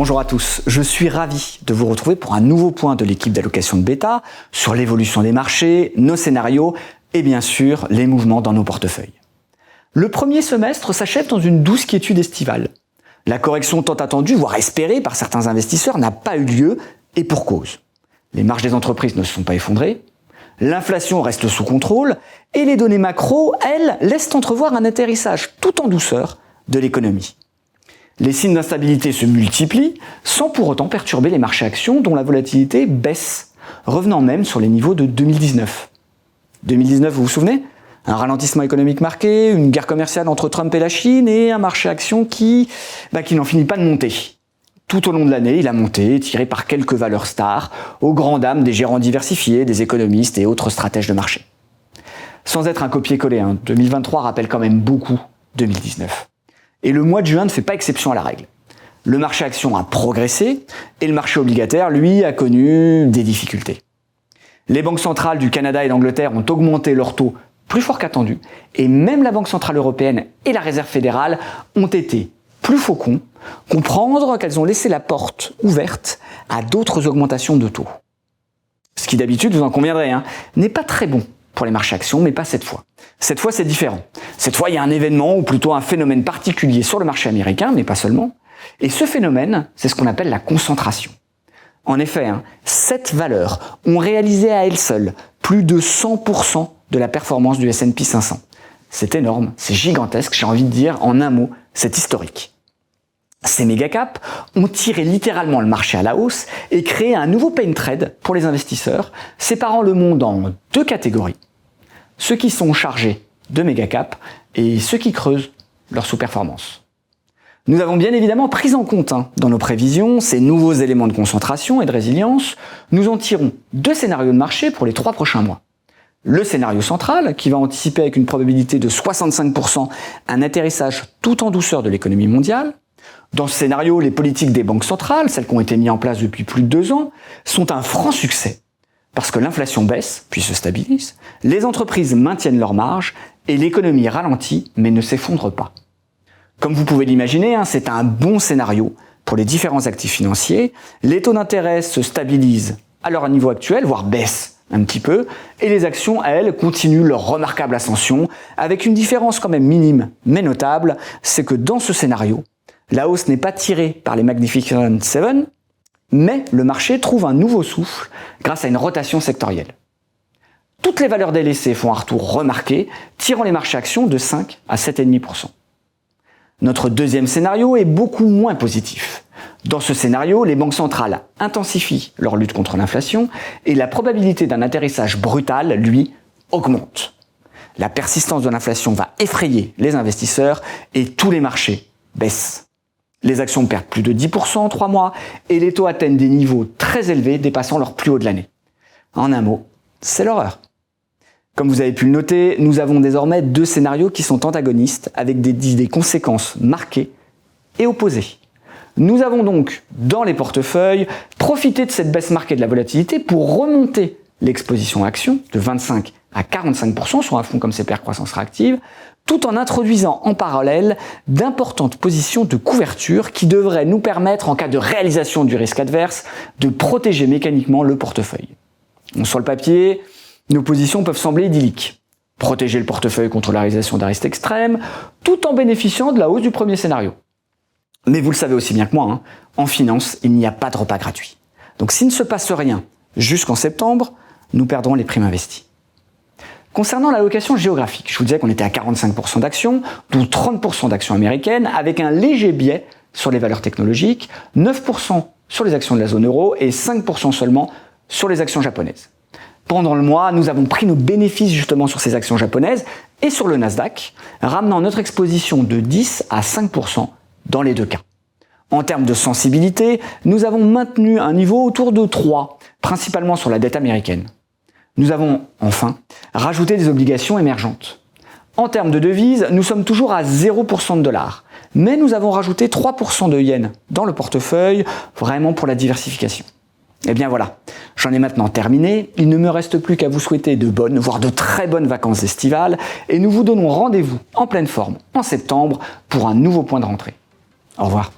Bonjour à tous, je suis ravi de vous retrouver pour un nouveau point de l'équipe d'allocation de bêta sur l'évolution des marchés, nos scénarios et bien sûr les mouvements dans nos portefeuilles. Le premier semestre s'achève dans une douce quiétude estivale. La correction tant attendue, voire espérée par certains investisseurs, n'a pas eu lieu et pour cause. Les marges des entreprises ne se sont pas effondrées, l'inflation reste sous contrôle et les données macro, elles, laissent entrevoir un atterrissage tout en douceur de l'économie. Les signes d'instabilité se multiplient sans pour autant perturber les marchés actions dont la volatilité baisse, revenant même sur les niveaux de 2019. 2019, vous vous souvenez ? Un ralentissement économique marqué, une guerre commerciale entre Trump et la Chine et un marché action qui n'en finit pas de monter. Tout au long de l'année, il a monté, tiré par quelques valeurs stars, aux grandes dames des gérants diversifiés, des économistes et autres stratèges de marché. Sans être un copier-coller, 2023 rappelle quand même beaucoup 2019. Et le mois de juin ne fait pas exception à la règle. Le marché action a progressé et le marché obligataire, lui, a connu des difficultés. Les banques centrales du Canada et d'Angleterre ont augmenté leurs taux plus fort qu'attendu et même la Banque centrale européenne et la Réserve fédérale ont été plus faucons, comprendre qu'elles ont laissé la porte ouverte à d'autres augmentations de taux. Ce qui d'habitude, vous en conviendrez, n'est pas très bon pour les marchés actions, mais pas cette fois. Cette fois, c'est différent. Cette fois, il y a un événement, ou plutôt un phénomène particulier sur le marché américain, mais pas seulement. Et ce phénomène, c'est ce qu'on appelle la concentration. En effet, 7 valeurs ont réalisé à elles seules plus de 100% de la performance du S&P 500. C'est énorme, c'est gigantesque, j'ai envie de dire, en un mot, c'est historique. Ces méga-caps ont tiré littéralement le marché à la hausse et créé un nouveau pain trade pour les investisseurs, séparant le monde en deux catégories. Ceux qui sont chargés de méga-caps et ceux qui creusent leur sous-performance. Nous avons bien évidemment pris en compte dans nos prévisions ces nouveaux éléments de concentration et de résilience. Nous en tirons 2 scénarios de marché pour les 3 prochains mois. Le scénario central, qui va anticiper avec une probabilité de 65% un atterrissage tout en douceur de l'économie mondiale. Dans ce scénario, les politiques des banques centrales, celles qui ont été mises en place depuis plus de 2 ans, sont un franc succès. Parce que l'inflation baisse, puis se stabilise, les entreprises maintiennent leurs marges et l'économie ralentit mais ne s'effondre pas. Comme vous pouvez l'imaginer, c'est un bon scénario pour les différents actifs financiers. Les taux d'intérêt se stabilisent à leur niveau actuel, voire baissent un petit peu, et les actions, elles, continuent leur remarquable ascension, avec une différence quand même minime mais notable, c'est que dans ce scénario, la hausse n'est pas tirée par les Magnificent Seven, mais le marché trouve un nouveau souffle grâce à une rotation sectorielle. Toutes les valeurs délaissées font un retour remarqué, tirant les marchés actions de 5 à 7,5%. Notre deuxième scénario est beaucoup moins positif. Dans ce scénario, les banques centrales intensifient leur lutte contre l'inflation et la probabilité d'un atterrissage brutal, lui, augmente. La persistance de l'inflation va effrayer les investisseurs et tous les marchés baissent. Les actions perdent plus de 10% en 3 mois et les taux atteignent des niveaux très élevés dépassant leur plus haut de l'année. En un mot, c'est l'horreur. Comme vous avez pu le noter, nous avons désormais 2 scénarios qui sont antagonistes avec des conséquences marquées et opposées. Nous avons donc, dans les portefeuilles, profité de cette baisse marquée de la volatilité pour remonter l'exposition action de 25 à 45% sur un fonds comme CPR Croissance Réactive, tout en introduisant en parallèle d'importantes positions de couverture qui devraient nous permettre, en cas de réalisation du risque adverse, de protéger mécaniquement le portefeuille. Sur le papier, nos positions peuvent sembler idylliques. Protéger le portefeuille contre la réalisation d'un risque extrême, tout en bénéficiant de la hausse du premier scénario. Mais vous le savez aussi bien que moi, en finance, il n'y a pas de repas gratuit. Donc s'il ne se passe rien jusqu'en septembre, nous perdrons les primes investies. Concernant l'allocation géographique, je vous disais qu'on était à 45% d'actions, dont 30% d'actions américaines, avec un léger biais sur les valeurs technologiques, 9% sur les actions de la zone euro et 5% seulement sur les actions japonaises. Pendant le mois, nous avons pris nos bénéfices justement sur ces actions japonaises et sur le Nasdaq, ramenant notre exposition de 10 à 5% dans les 2 cas. En termes de sensibilité, nous avons maintenu un niveau autour de 3, principalement sur la dette américaine. Nous avons, enfin, rajouté des obligations émergentes. En termes de devises, nous sommes toujours à 0% de dollars, mais nous avons rajouté 3% de yens dans le portefeuille, vraiment pour la diversification. Et bien voilà, j'en ai maintenant terminé, il ne me reste plus qu'à vous souhaiter de bonnes, voire de très bonnes vacances estivales, et nous vous donnons rendez-vous en pleine forme en septembre pour un nouveau point de rentrée. Au revoir.